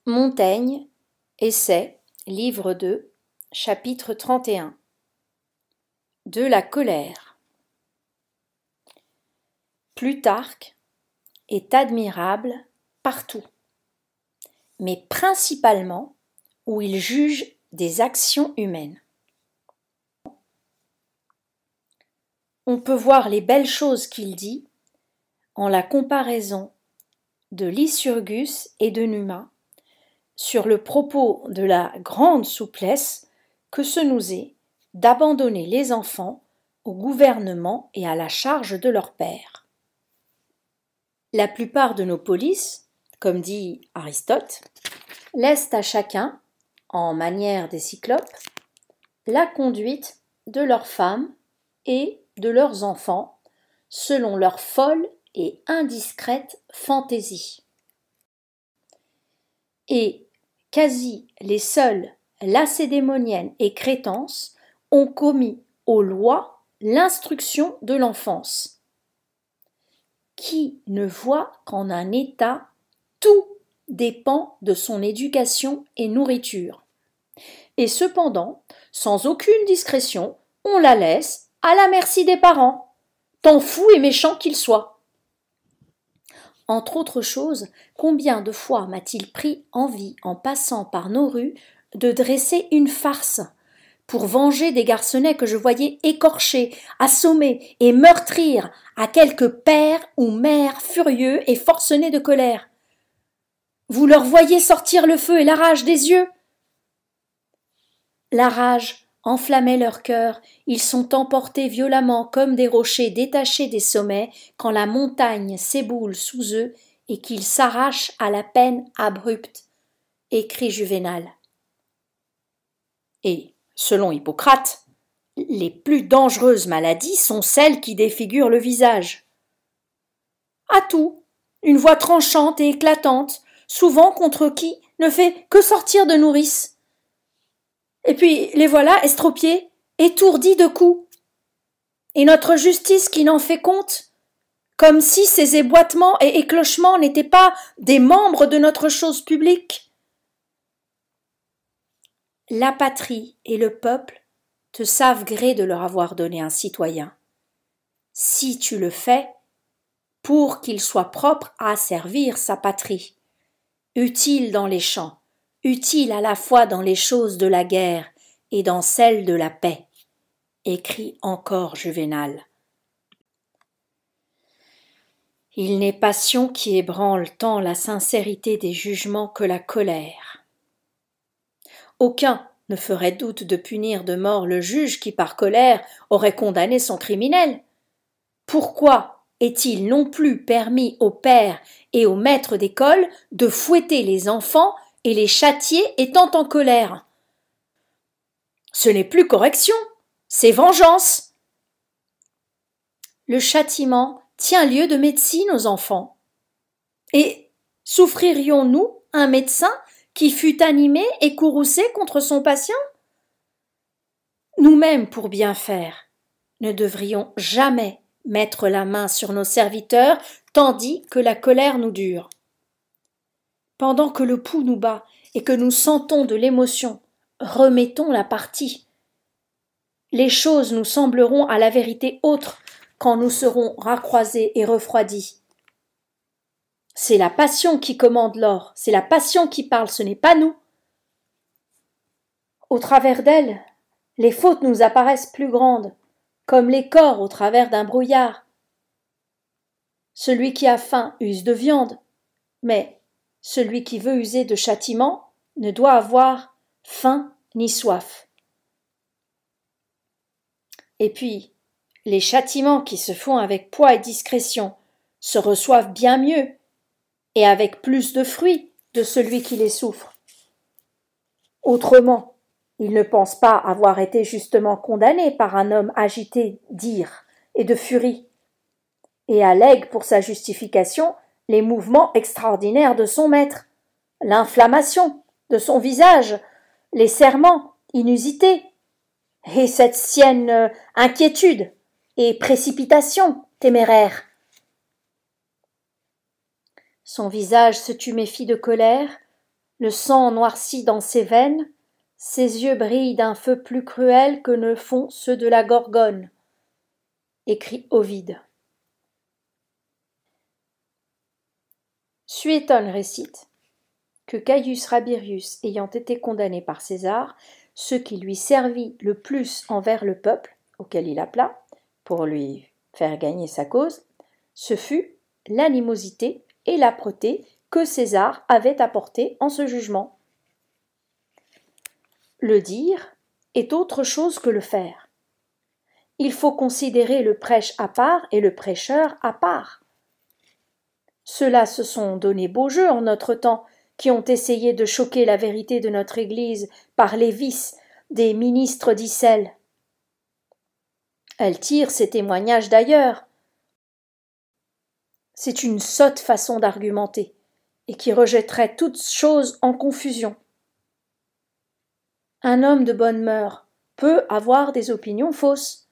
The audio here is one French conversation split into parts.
Montaigne, Essai, livre 2, chapitre 31. De la colère. Plutarque est admirable partout, mais principalement où il juge des actions humaines. On peut voir les belles choses qu'il dit en la comparaison de Lycurgus et de Numa sur le propos de la grande souplesse que ce nous est d'abandonner les enfants au gouvernement et à la charge de leur père. La plupart de nos polices, comme dit Aristote, laissent à chacun, en manière des cyclopes, la conduite de leurs femmes et de leurs enfants selon leur folle et indiscrète fantaisie. Et quasi les seuls lacédémoniennes et Crétense ont commis aux lois l'instruction de l'enfance. Qui ne voit qu'en un État, tout dépend de son éducation et nourriture. Et cependant, sans aucune discrétion, on la laisse à la merci des parents, tant fous et méchants qu'ils soient. Entre autres choses, combien de fois m'a-t-il pris envie, en passant par nos rues, de dresser une farce pour venger des garçonnets que je voyais écorcher, assommer et meurtrir à quelque père ou mère furieux et forcené de colère. Vous leur voyez sortir le feu et la rage des yeux. La rage enflammait leur cœur, ils sont emportés violemment comme des rochers détachés des sommets quand la montagne s'éboule sous eux et qu'ils s'arrachent à la peine abrupte, écrit Juvénal. Et, selon Hippocrate, les plus dangereuses maladies sont celles qui défigurent le visage. À tout, une voix tranchante et éclatante, souvent contre qui ne fait que sortir de nourrice. Et puis les voilà estropiés, étourdis de coups. Et notre justice qui n'en fait compte, comme si ces éboîtements et éclochements n'étaient pas des membres de notre chose publique. La patrie et le peuple te savent gré de leur avoir donné un citoyen. Si tu le fais, pour qu'il soit propre à servir sa patrie, utile dans les champs, utile à la fois dans les choses de la guerre et dans celles de la paix, écrit encore Juvénal. Il n'est passion qui ébranle tant la sincérité des jugements que la colère. Aucun ne ferait doute de punir de mort le juge qui, par colère, aurait condamné son criminel. Pourquoi est-il non plus permis aux pères et aux maîtres d'école de fouetter les enfants et les châtier étant en colère? Ce n'est plus correction, c'est vengeance. Le châtiment tient lieu de médecine aux enfants. Et souffririons-nous un médecin qui fût animé et courroucé contre son patient? Nous-mêmes, pour bien faire, ne devrions jamais mettre la main sur nos serviteurs tandis que la colère nous dure. Pendant que le pouls nous bat et que nous sentons de l'émotion, remettons la partie. Les choses nous sembleront à la vérité autres quand nous serons racroisés et refroidis. C'est la passion qui commande l'or, c'est la passion qui parle, ce n'est pas nous. Au travers d'elle, les fautes nous apparaissent plus grandes, comme les corps au travers d'un brouillard. Celui qui a faim use de viande, mais celui qui veut user de châtiment ne doit avoir faim ni soif. Et puis, les châtiments qui se font avec poids et discrétion se reçoivent bien mieux et avec plus de fruit de celui qui les souffre. Autrement, il ne pense pas avoir été justement condamné par un homme agité d'ire et de furie, et allègue pour sa justification les mouvements extraordinaires de son maître, l'inflammation de son visage, les serments inusités, et cette sienne inquiétude et précipitation téméraire. Son visage se tuméfie de colère, le sang noircit dans ses veines, ses yeux brillent d'un feu plus cruel que ne font ceux de la Gorgone, écrit Ovide. Suétone récite que Caius Rabirius ayant été condamné par César, ce qui lui servit le plus envers le peuple, auquel il appela, pour lui faire gagner sa cause, ce fut l'animosité et l'âpreté que César avait apportée en ce jugement. Le dire est autre chose que le faire. Il faut considérer le prêche à part et le prêcheur à part. Ceux-là se sont donné beau jeu en notre temps, qui ont essayé de choquer la vérité de notre Église par les vices des ministres d'Icelle. Elle tire ses témoignages d'ailleurs. C'est une sotte façon d'argumenter, et qui rejetterait toutes choses en confusion. Un homme de bonne mœurs peut avoir des opinions fausses,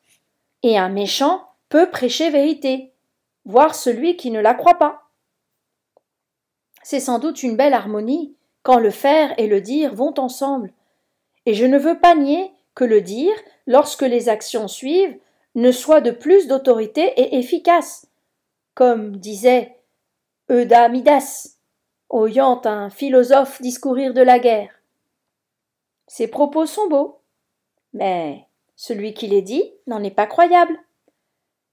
et un méchant peut prêcher vérité, voire celui qui ne la croit pas. C'est sans doute une belle harmonie quand le faire et le dire vont ensemble, et je ne veux pas nier que le dire, lorsque les actions suivent, ne soit de plus d'autorité et efficace, comme disait Eudamidas, oyant un philosophe discourir de la guerre. Ses propos sont beaux, mais celui qui les dit n'en est pas croyable,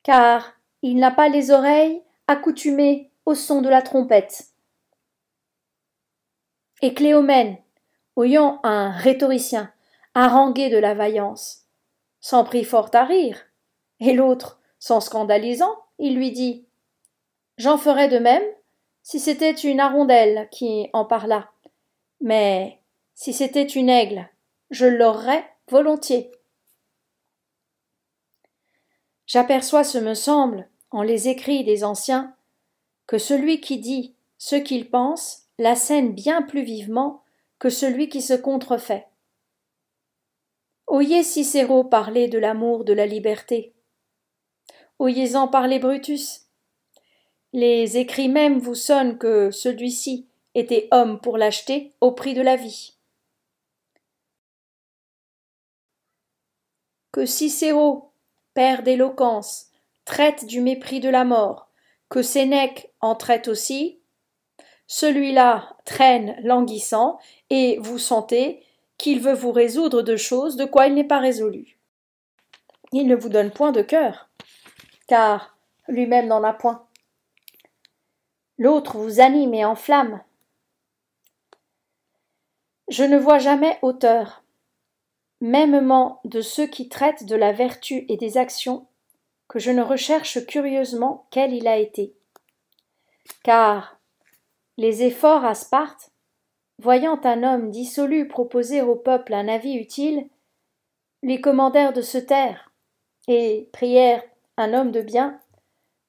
car il n'a pas les oreilles accoutumées au son de la trompette. Et Cléomène, oyant un rhétoricien haranguer de la vaillance, s'en prit fort à rire, et l'autre, s'en scandalisant, il lui dit « J'en ferais de même si c'était une hirondelle qui en parlât, mais si c'était une aigle, je l'aurais volontiers. » J'aperçois, ce me semble, en les écrits des anciens, que celui qui dit ce qu'il pense l'assène bien plus vivement que celui qui se contrefait. Oyez Cicéro parler de l'amour de la liberté. Oyez-en parler Brutus. Les écrits mêmes vous sonnent que celui-ci était homme pour l'acheter au prix de la vie. Que Cicéro, père d'éloquence, traite du mépris de la mort, que Sénèque en traite aussi, celui-là traîne languissant, et vous sentez qu'il veut vous résoudre de choses de quoi il n'est pas résolu. Il ne vous donne point de cœur, car lui-même n'en a point. L'autre vous anime et enflamme. Je ne vois jamais auteur, mêmement de ceux qui traitent de la vertu et des actions, que je ne recherche curieusement quel il a été. Car les efforts à Sparte, voyant un homme dissolu proposer au peuple un avis utile, lui commandèrent de se taire, et prièrent un homme de bien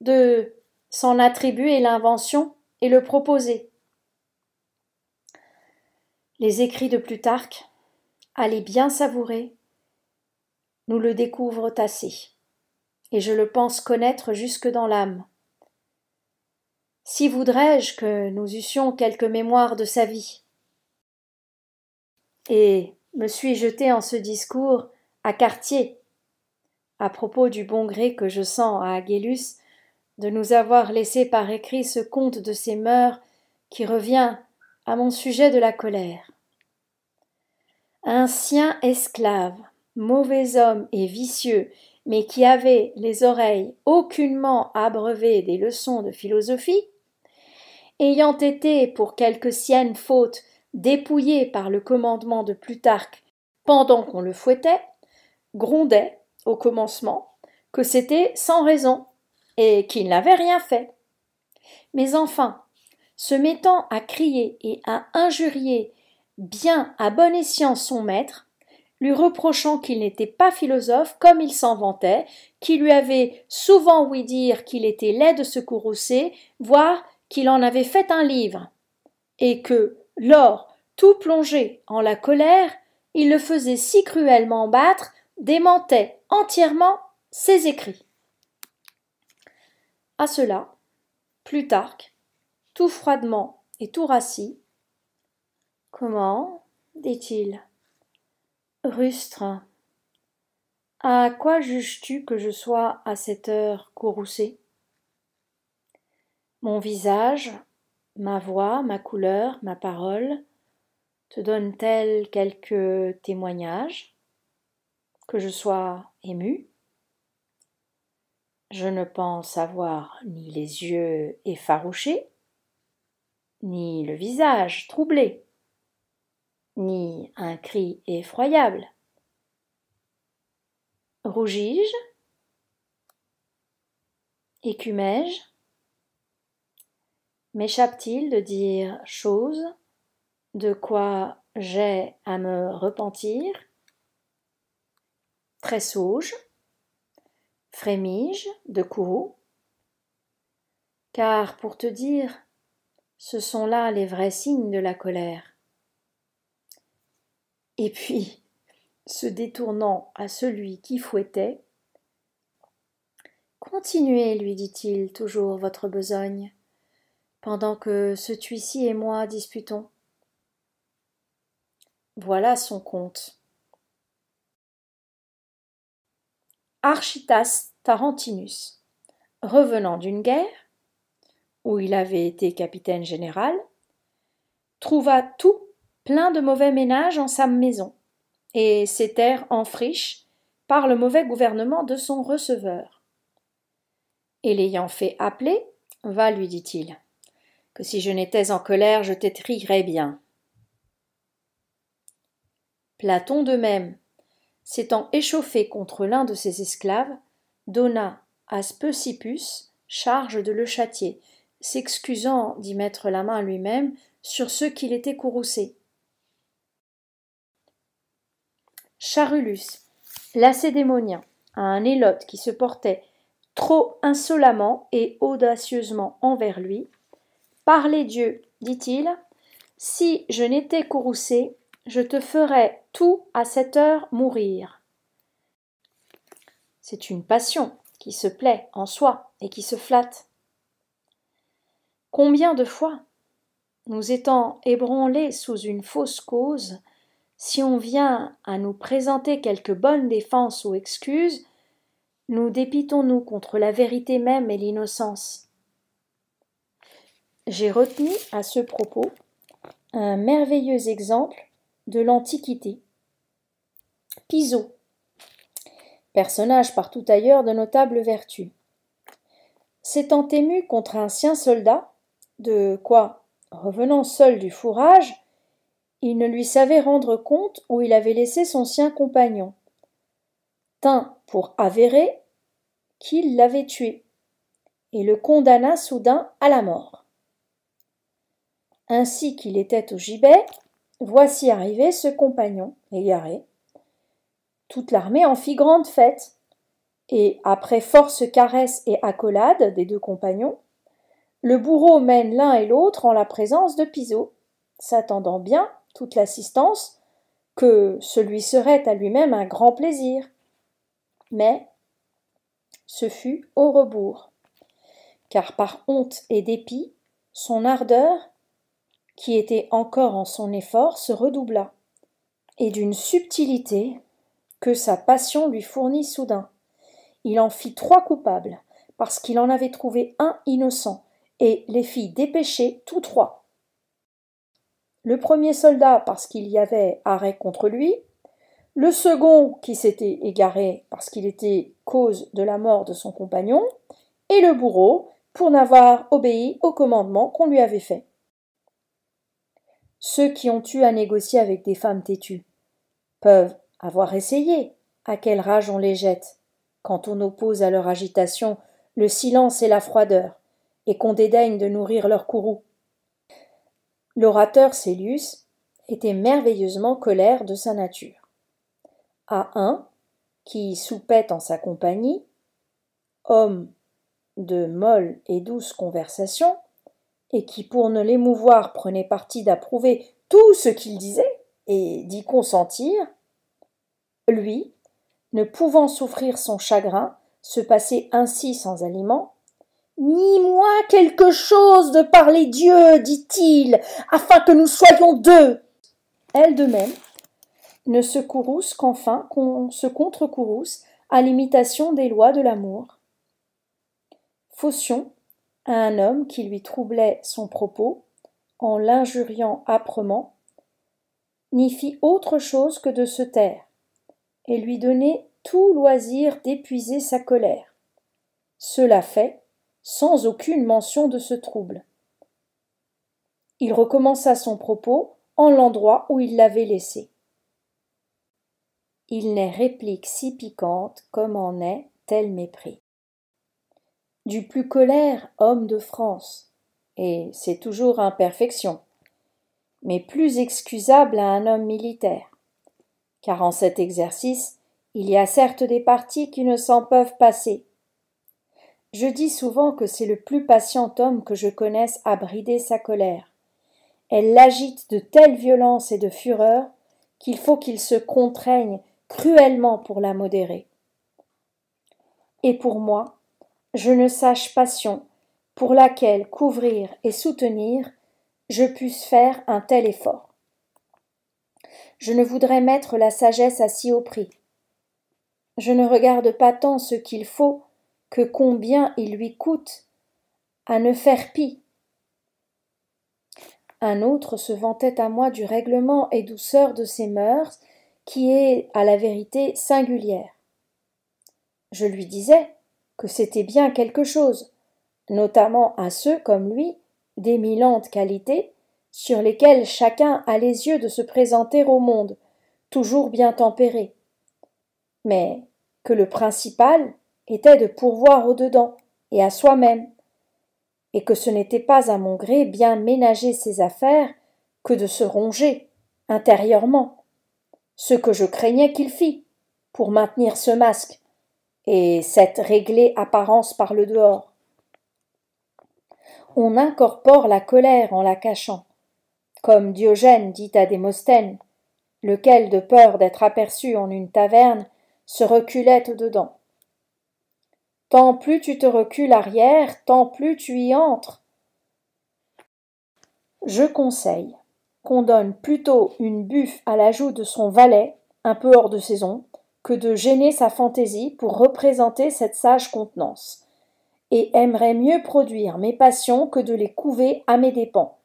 de s'en attribuer l'invention et le proposer. Les écrits de Plutarque, à les bien savourer, nous le découvrent assez, et je le pense connaître jusque dans l'âme. Si voudrais-je que nous eussions quelque mémoire de sa vie. Et me suis jeté en ce discours à Cartier, à propos du bon gré que je sens à Agellus de nous avoir laissé par écrit ce conte de ses mœurs qui revient à mon sujet de la colère. Un sien esclave, mauvais homme et vicieux, mais qui avait les oreilles aucunement abreuvées des leçons de philosophie, ayant été, pour quelque sienne faute, dépouillé par le commandement de Plutarque pendant qu'on le fouettait, grondait, au commencement, que c'était sans raison, et qu'il n'avait rien fait. Mais enfin, se mettant à crier et à injurier bien à bon escient son maître, lui reprochant qu'il n'était pas philosophe comme il s'en vantait, qui lui avait souvent ouï dire qu'il était laid de se courroucer, voire qu'il en avait fait un livre, et que, lors, tout plongé en la colère, il le faisait si cruellement battre, démentait entièrement ses écrits. À cela, Plutarque, tout froidement et tout rassis, Comment? Dit-il. Rustre, à quoi juges-tu que je sois à cette heure courroucé? Mon visage, ma voix, ma couleur, ma parole te donnent-elles quelque témoignage que je sois ému? Je ne pense avoir ni les yeux effarouchés, ni le visage troublé, ni un cri effroyable. Rougis-je? Écumais-je? M'échappe-t-il de dire chose de quoi j'ai à me repentir? Tressauge? Frémis-je de courroux? Car pour te dire, ce sont là les vrais signes de la colère. Et puis, se détournant à celui qui fouettait, continuez, lui dit-il, toujours votre besogne, pendant que ce Tuici et moi disputons. Voilà son conte. Architas Tarentinus, revenant d'une guerre, où il avait été capitaine général, trouva tout plein de mauvais ménages en sa maison, et ses terres en friche par le mauvais gouvernement de son receveur. Et l'ayant fait appeler, va, lui dit-il, que si je n'étais en colère, je t'étrillerais bien. Platon de même, s'étant échauffé contre l'un de ses esclaves, donna à Speusippus charge de le châtier, s'excusant d'y mettre la main lui-même sur ceux qu'il était courroucés. Charulus, lacédémonien, à un élote qui se portait trop insolemment et audacieusement envers lui, « Par les dieux, dit-il, si je n'étais courroucé, je te ferais tout à cette heure mourir. » C'est une passion qui se plaît en soi et qui se flatte. Combien de fois, nous étant ébranlés sous une fausse cause, si on vient à nous présenter quelque bonne défense ou excuse, nous dépitons-nous contre la vérité même et l'innocence. J'ai retenu à ce propos un merveilleux exemple de l'Antiquité. Piso, personnage partout ailleurs de notable vertu. S'étant ému contre un sien soldat, de quoi, revenant seul du fourrage, il ne lui savait rendre compte où il avait laissé son sien compagnon, tint pour avéré qu'il l'avait tué, et le condamna soudain à la mort. Ainsi qu'il était au gibet, voici arrivé ce compagnon, égaré. Toute l'armée en fit grande fête, et après force caresses et accolades des deux compagnons, le bourreau mène l'un et l'autre en la présence de Piso, s'attendant bien toute l'assistance que ce lui serait à lui-même un grand plaisir. Mais ce fut au rebours, car par honte et dépit, son ardeur, qui était encore en son effort, se redoubla, et d'une subtilité que sa passion lui fournit soudain. Il en fit 3 coupables, parce qu'il en avait trouvé un innocent, et les fit dépêcher tous 3. Le premier soldat parce qu'il y avait arrêt contre lui, le second qui s'était égaré parce qu'il était cause de la mort de son compagnon, et le bourreau pour n'avoir obéi au commandement qu'on lui avait fait. Ceux qui ont eu à négocier avec des femmes têtues peuvent avoir essayé à quelle rage on les jette, quand on oppose à leur agitation le silence et la froideur, et qu'on dédaigne de nourrir leur courroux. L'orateur Célius était merveilleusement colère de sa nature. À un qui soupait en sa compagnie, homme de molle et douce conversation, et qui pour ne l'émouvoir prenait parti d'approuver tout ce qu'il disait et d'y consentir, lui, ne pouvant souffrir son chagrin, se passer ainsi sans aliment, « Nie-moi quelque chose de par les dieux, dit-il, afin que nous soyons 2. elles de même ne se courroucent qu'enfin qu'on se contre-courrouce à l'imitation des lois de l'amour. Phocion, à un homme qui lui troublait son propos, en l'injuriant âprement, n'y fit autre chose que de se taire, et lui donner tout loisir d'épuiser sa colère. Cela fait, sans aucune mention de ce trouble. Il recommença son propos en l'endroit où il l'avait laissé. Il n'est réplique si piquante comme en est tel mépris. Du plus colère, homme de France, et c'est toujours imperfection, mais plus excusable à un homme militaire, car en cet exercice, il y a certes des parties qui ne s'en peuvent passer. Je dis souvent que c'est le plus patient homme que je connaisse à brider sa colère. Elle l'agite de telle violence et de fureur qu'il faut qu'il se contraigne cruellement pour la modérer. Et pour moi, je ne sache passion pour laquelle couvrir et soutenir je puisse faire un tel effort. Je ne voudrais mettre la sagesse à si haut prix. Je ne regarde pas tant ce qu'il faut que combien il lui coûte à ne faire pis. Un autre se vantait à moi du règlement et douceur de ses mœurs, qui est, à la vérité, singulière. Je lui disais que c'était bien quelque chose, notamment à ceux comme lui, d'éminentes qualités, sur lesquels chacun a les yeux de se présenter au monde, toujours bien tempéré, mais que le principal était de pourvoir au-dedans et à soi-même, et que ce n'était pas à mon gré bien ménager ses affaires que de se ronger intérieurement, ce que je craignais qu'il fît, pour maintenir ce masque, et cette réglée apparence par le dehors. On incorpore la colère en la cachant, comme Diogène dit à Démosthène, lequel, de peur d'être aperçu en une taverne, se reculait au-dedans. Tant plus tu te recules arrière, tant plus tu y entres. Je conseille qu'on donne plutôt une buffe à la joue de son valet, un peu hors de saison, que de gêner sa fantaisie pour représenter cette sage contenance, et aimerait mieux produire mes passions que de les couver à mes dépens.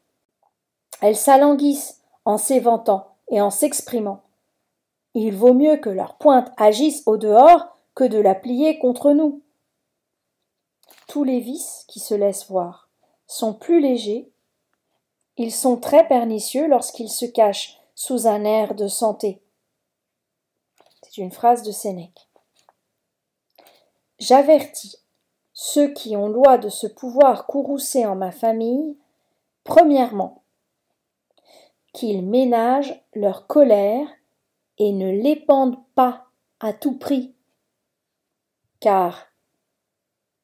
Elles s'alanguissent en s'éventant et en s'exprimant. Il vaut mieux que leur pointe agisse au dehors que de la plier contre nous. Tous les vices qui se laissent voir sont plus légers, ils sont très pernicieux lorsqu'ils se cachent sous un air de santé. C'est une phrase de Sénèque. J'avertis ceux qui ont loi de se pouvoir courroucer en ma famille, premièrement, qu'ils ménagent leur colère et ne l'épandent pas à tout prix, car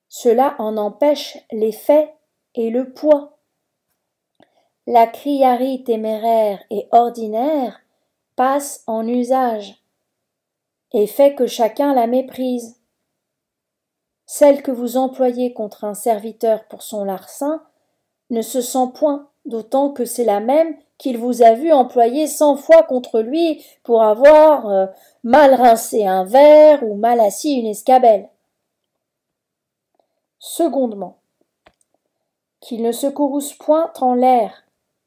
cela en empêche l'effet et le poids. La criaillerie téméraire et ordinaire passe en usage et fait que chacun la méprise. Celle que vous employez contre un serviteur pour son larcin ne se sent point, d'autant que c'est la même qu'il vous a vu employer 100 fois contre lui pour avoir mal rincé un verre ou mal assis une escabelle. Secondement, qu'ils ne se courroucent point en l'air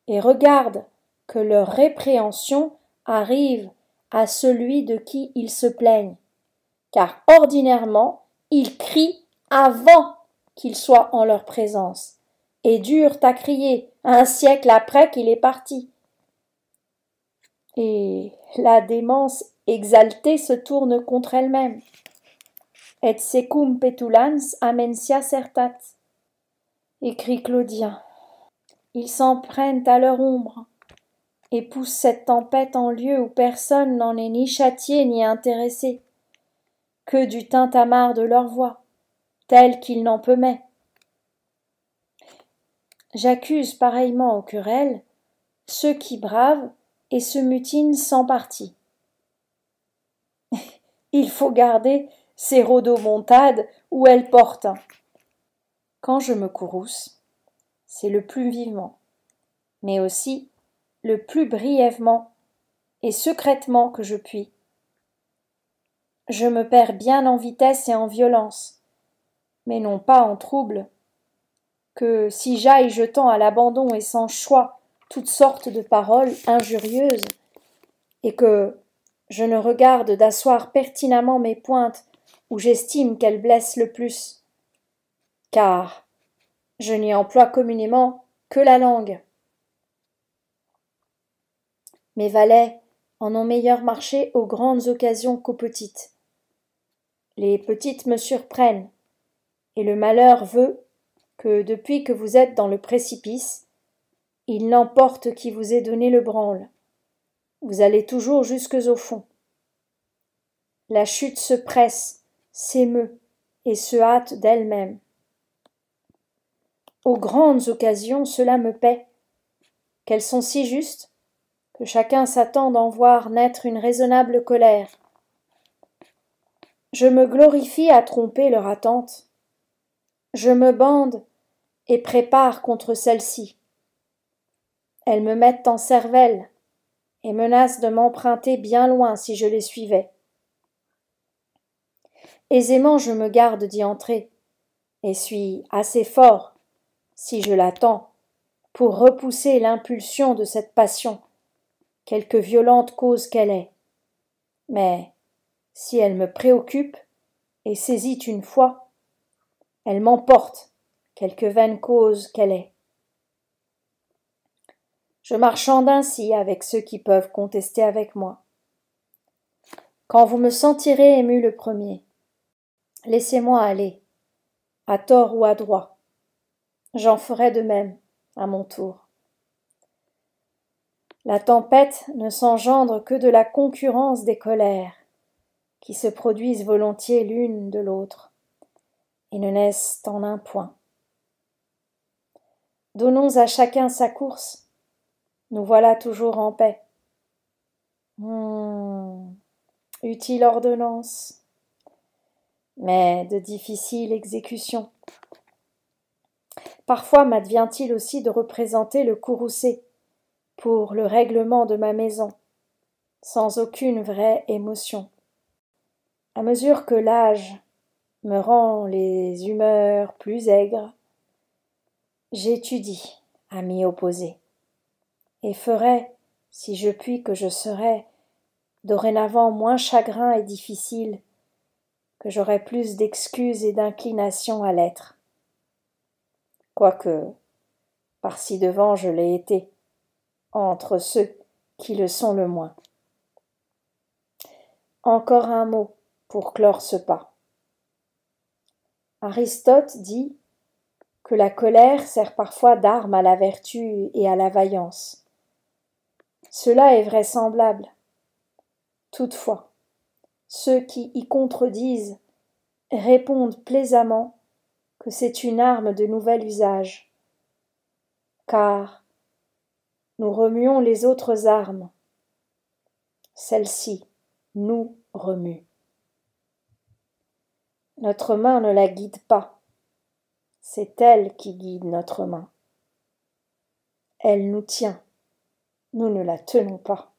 et regardent que leur répréhension arrive à celui de qui ils se plaignent, car ordinairement ils crient avant qu'il soit en leur présence, et durent à crier un siècle après qu'il est parti. Et la démence exaltée se tourne contre elle-même. Et secum petulans amentia certat, écrit Claudien. Ils s'en prennent à leur ombre et poussent cette tempête en lieu où personne n'en est ni châtié ni intéressé, que du tintamarre de leur voix, tel qu'il n'en peut mais. J'accuse pareillement aux querelles ceux qui bravent et se mutinent sans parti. Il faut garder ces rodomontades où elles portent. Quand je me courrouce, c'est le plus vivement, mais aussi le plus brièvement et secrètement que je puis. Je me perds bien en vitesse et en violence, mais non pas en trouble, que si j'aille jetant à l'abandon et sans choix toutes sortes de paroles injurieuses, et que je ne regarde d'asseoir pertinemment mes pointes où j'estime qu'elles blessent le plus, car je n'y emploie communément que la langue. Mes valets en ont meilleur marché aux grandes occasions qu'aux petites. Les petites me surprennent, et le malheur veut que depuis que vous êtes dans le précipice, il n'emporte qui vous ait donné le branle. Vous allez toujours jusques au fond. La chute se presse, s'émeut et se hâte d'elle-même. Aux grandes occasions, cela me paie, qu'elles sont si justes que chacun s'attend d'en voir naître une raisonnable colère. Je me glorifie à tromper leur attente. Je me bande et prépare contre celle-ci. Elles me mettent en cervelle et menacent de m'emprunter bien loin si je les suivais. Aisément je me garde d'y entrer, et suis assez fort, si je l'attends, pour repousser l'impulsion de cette passion, quelque violente cause qu'elle est. Mais si elle me préoccupe et saisit une fois, elle m'emporte, quelque vaine cause qu'elle est. Je marchande ainsi avec ceux qui peuvent contester avec moi. Quand vous me sentirez ému le premier, laissez-moi aller, à tort ou à droit. J'en ferai de même, à mon tour. La tempête ne s'engendre que de la concurrence des colères, qui se produisent volontiers l'une de l'autre, et ne naissent en un point. Donnons à chacun sa course, nous voilà toujours en paix. Utile ordonnance, mais de difficile exécution. Parfois m'advient-il aussi de représenter le courroucé pour le règlement de ma maison, sans aucune vraie émotion. À mesure que l'âge me rend les humeurs plus aigres, j'étudie à m'y opposer, et ferai, si je puis que je serai, dorénavant moins chagrin et difficile, que j'aurai plus d'excuses et d'inclination à l'être. Quoique, par-ci devant je l'ai été, entre ceux qui le sont le moins. Encore un mot pour clore ce pas. Aristote dit que la colère sert parfois d'arme à la vertu et à la vaillance. Cela est vraisemblable. Toutefois, ceux qui y contredisent répondent plaisamment que c'est une arme de nouvel usage, car nous remuons les autres armes, celle-ci nous remue. Notre main ne la guide pas, c'est elle qui guide notre main. Elle nous tient, nous ne la tenons pas.